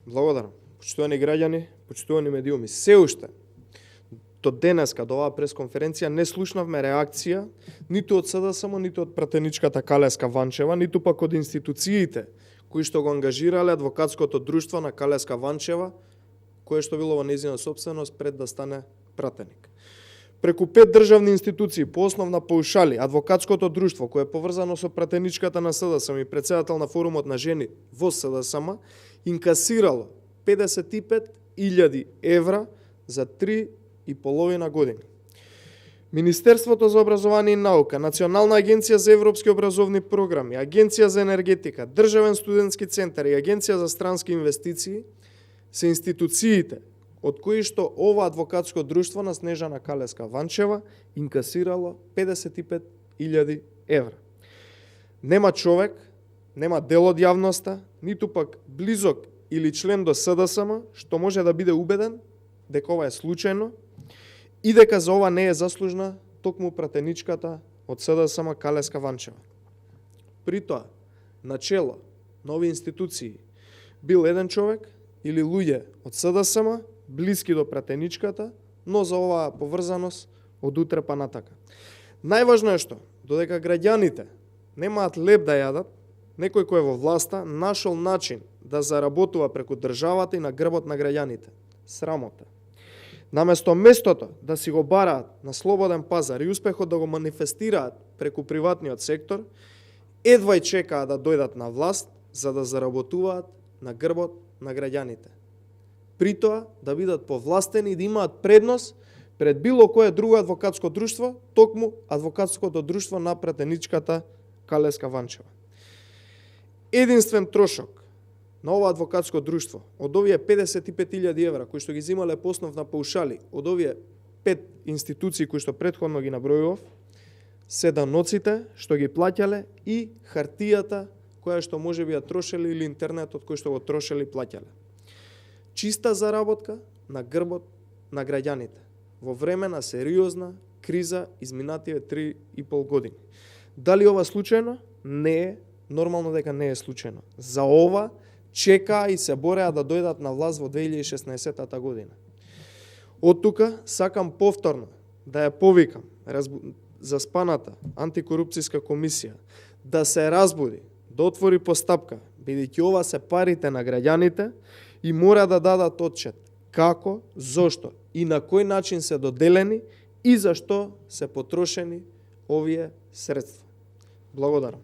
Благодарам. Почитувани граѓани, почитувани медиуми, се уште до денеска, до оваа пресконференција, не слушнавме реакција ниту од СДСМ, ниту од пратеничката Калеска Ванчева, ниту пак од институциите кои што го ангажирале адвокатското друштво на Калеска Ванчева, кое што било во нејзина собственост пред да стане пратеник. Преку 5 државни институции по основна паушали, адвокатското друштво кое е поврзано со пратеничката на СДСМ и председател на форумот на жени во СДСМ, инкасирало 55.000 евра за 3,5 години. Министерството за образование и наука, Национална агенција за европски образовни програми, Агенција за енергетика, Државен студентски центар и Агенција за странски инвестиции се институциите од кои што ова адвокатско друштво на Снежана Калеска Ванчева инкасирало 55.000 евра. Нема човек, нема дел од јавноста, ниту пак близок или член до СДСМ што може да биде убеден дека ова е случајно и дека за ова не е заслужна токму пратеничката од СДСМ Калеска Ванчева. При тоа, начело на овие институции бил еден човек или луѓе од СДСМ блиски до пратеничката, но за оваа поврзаност од утре па натака. Најважно е што, додека граѓаните немаат леп да јадат, некој кој е во власта нашол начин да заработува преку државата и на грбот на граѓаните. Срамота. Наместо местото да си го бараат на слободен пазар и успехот да го манифестираат преку приватниот сектор, едвај чекаат да дојдат на власт за да заработуваат на грбот на граѓаните. При тоа да бидат повластени и да имаат предност пред било кое друго адвокатско друштво, токму адвокатското друштво на пратеничката Калеска Ванчева. Единствен трошок на ова адвокатско друштво од овие 55.000 евра кои што ги земале по основна паушали од овие 5 институции кои што претходно ги набројував, се даноците што ги плаќале и хартијата која што може би ја трошеле или интернетот кој што го трошеле и плаќале. Чиста заработка на грбот на граѓаните во време на сериозна криза изминативе 3,5 години. Дали ова случајно? Не е, нормално дека не е случајно. За ова чекаа и се бореа да дојдат на власт во 2016 година. Од тука сакам повторно да ја повикам заспаната антикорупцијска комисија да се разбуди, да отвори постапка, бидејќи ова се парите на граѓаните и мора да дадат отчет како, зошто и на кој начин се доделени и зашто се потрошени овие средства. Благодарам.